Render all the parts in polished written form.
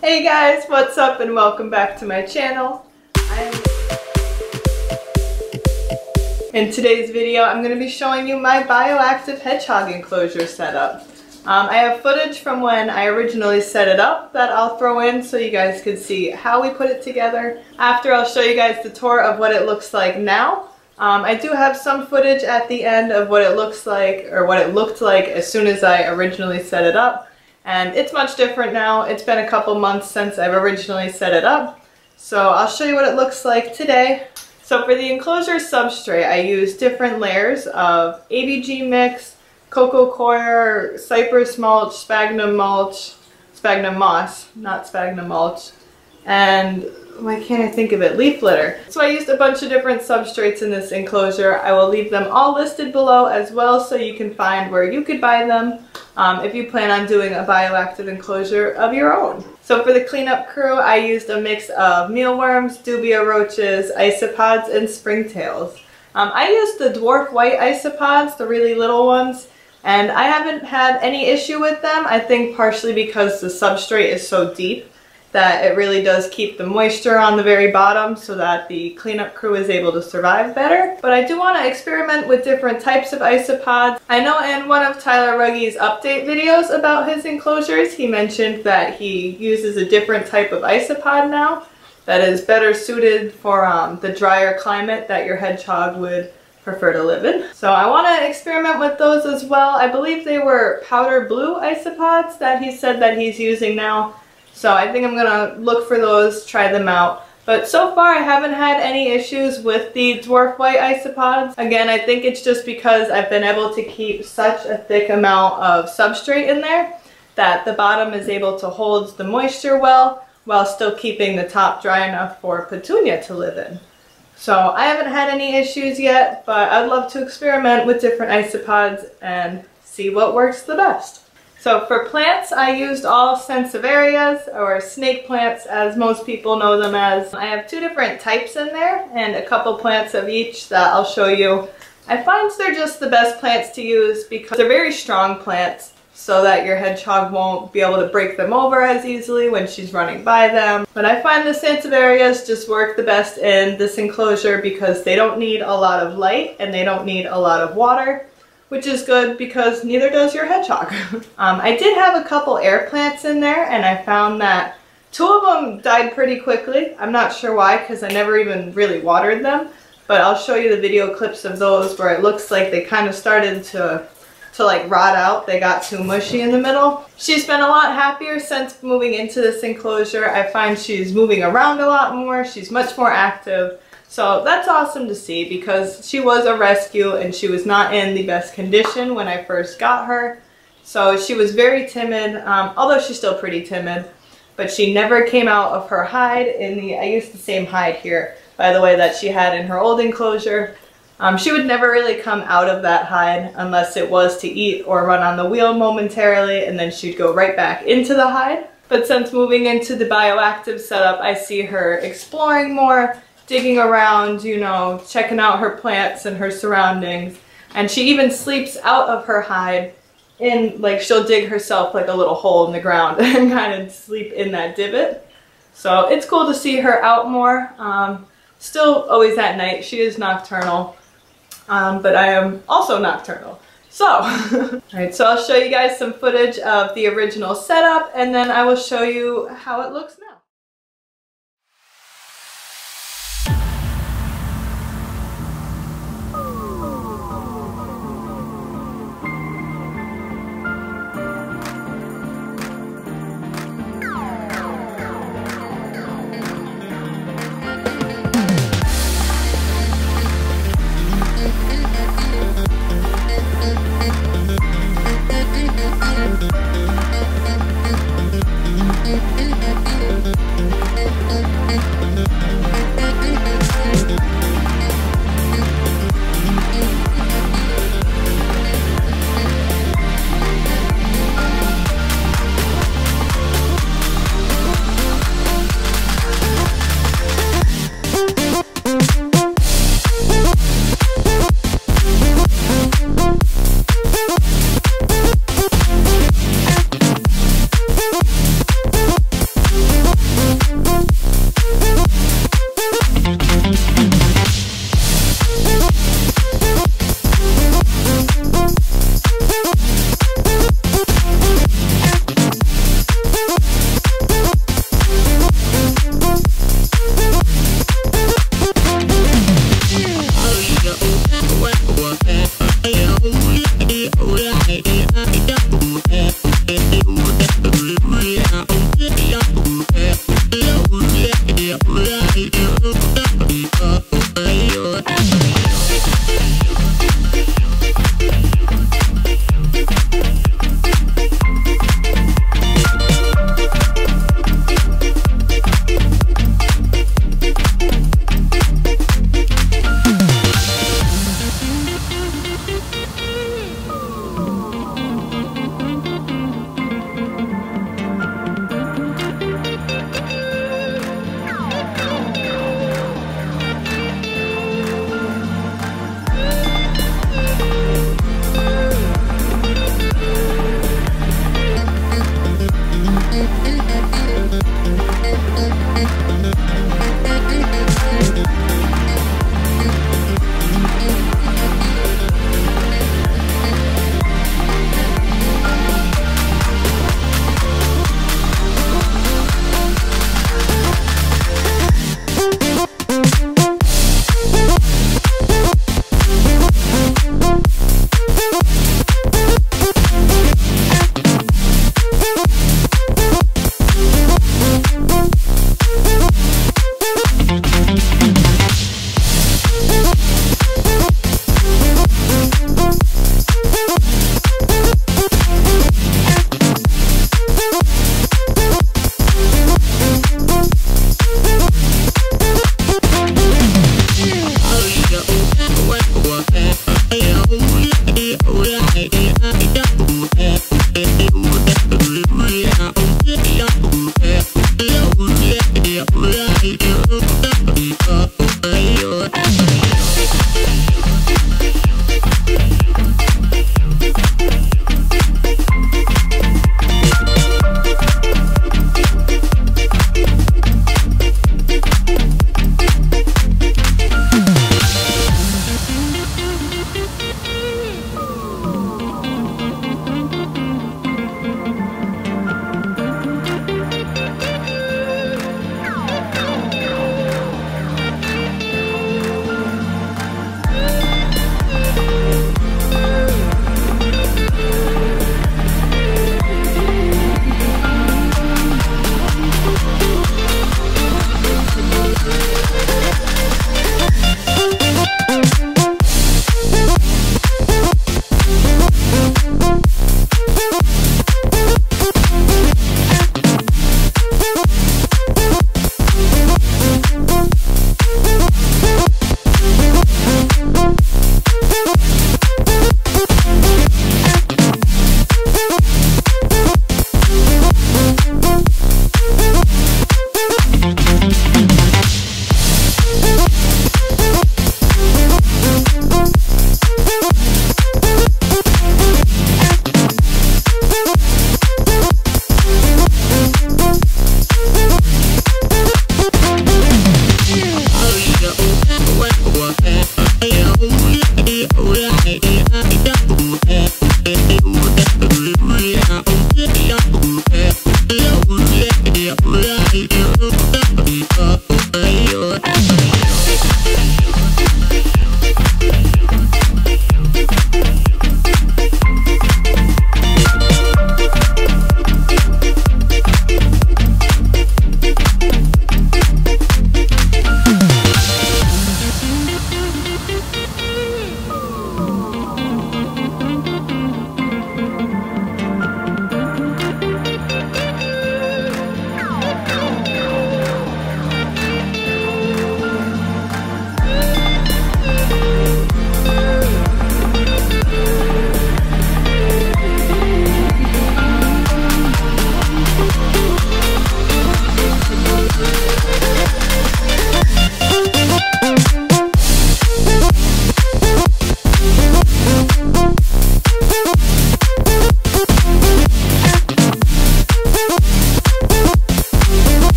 Hey guys, what's up and welcome back to my channel. In today's video, I'm going to be showing you my BIOACTIVE Hedgehog Enclosure setup. I have footage from when I originally set it up that I'll throw in so you guys can see how we put it together. After, I'll show you guys the tour of what it looks like now. I do have some footage at the end of what it looks like, or what it looked like as soon as I originally set it up. And it's much different now. It's been a couple months since I've originally set it up. So I'll show you what it looks like today. So for the enclosure substrate, I use different layers of ABG mix, cocoa coir, cypress mulch, sphagnum moss, not sphagnum mulch, and why can't I think of it? Leaf litter. So I used a bunch of different substrates in this enclosure. I will leave them all listed below as well so you can find where you could buy them if you plan on doing a bioactive enclosure of your own. So for the cleanup crew, I used a mix of mealworms, dubia roaches, isopods, and springtails. I used the dwarf white isopods, the really little ones, and I haven't had any issue with them. I think partially because the substrate is so deep that it really does keep the moisture on the very bottom so that the cleanup crew is able to survive better. But I do want to experiment with different types of isopods. I know in one of Tyler Rugge's update videos about his enclosures, he mentioned that he uses a different type of isopod now that is better suited for the drier climate that your hedgehog would prefer to live in. So I want to experiment with those as well. I believe they were powder blue isopods that he said that he's using now. So I think I'm gonna look for those, try them out. But so far I haven't had any issues with the dwarf white isopods. Again, I think it's just because I've been able to keep such a thick amount of substrate in there that the bottom is able to hold the moisture well while still keeping the top dry enough for Petunia to live in. So I haven't had any issues yet, but I'd love to experiment with different isopods and see what works the best. So for plants, I used all Sansevierias, or snake plants as most people know them as. I have two different types in there and a couple plants of each that I'll show you. I find they're just the best plants to use because they're very strong plants so that your hedgehog won't be able to break them over as easily when she's running by them. But I find the Sansevierias just work the best in this enclosure because they don't need a lot of light and they don't need a lot of water, which is good because neither does your hedgehog. I did have a couple air plants in there and I found that two of them died pretty quickly. I'm not sure why because I never even really watered them, but I'll show you the video clips of those where it looks like they kind of started to like rot out. They got too mushy in the middle. She's been a lot happier since moving into this enclosure. I find she's moving around a lot more. She's much more active. So that's awesome to see because she was a rescue and she was not in the best condition when I first got her. So she was very timid, although she's still pretty timid, but she never came out of her hide I used the same hide here, by the way, that she had in her old enclosure. She would never really come out of that hide unless it was to eat or run on the wheel momentarily, and then she'd go right back into the hide. But since moving into the bioactive setup, I see her exploring more, digging around, you know, checking out her plants and her surroundings. And she even sleeps out of her hide in, like, she'll dig herself like a little hole in the ground and kind of sleep in that divot. So it's cool to see her out more. Still always at night. She is nocturnal, but I am also nocturnal. So, alright, so I'll show you guys some footage of the original setup and then I will show you how it looks now.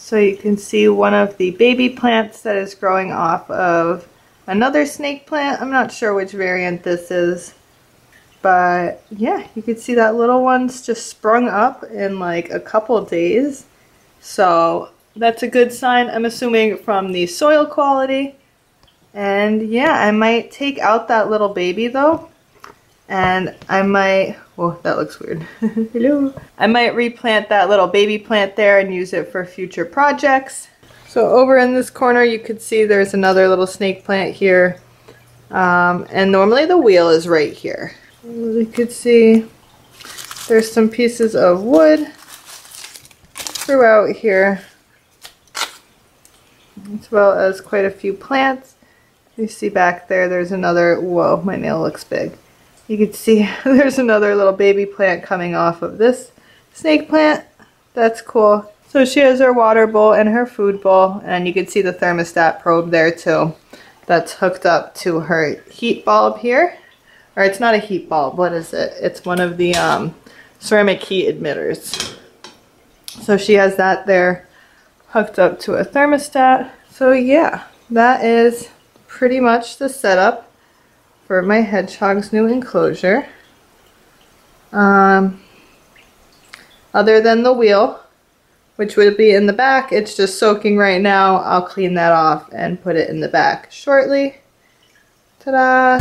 So you can see one of the baby plants that is growing off of another snake plant. I'm not sure which variant this is, but yeah, you can see that little one's just sprung up in like a couple days. So that's a good sign, I'm assuming, from the soil quality. And yeah, I might take out that little baby though, and I might, oh, that looks weird. Hello. I might replant that little baby plant there and use it for future projects. So over in this corner you could see there's another little snake plant here. And normally the wheel is right here. You could see there's some pieces of wood throughout here, as well as quite a few plants. You see back there, there's another, whoa, my nail looks big. You can see there's another little baby plant coming off of this snake plant. That's cool. So she has her water bowl and her food bowl, and you can see the thermostat probe there too. That's hooked up to her heat bulb here. Or it's not a heat bulb, what is it? It's one of the ceramic heat emitters. So she has that there hooked up to a thermostat. So yeah, that is pretty much the setup for my hedgehog's new enclosure. Other than the wheel, which would be in the back, it's just soaking right now. I'll clean that off and put it in the back shortly. Ta-da!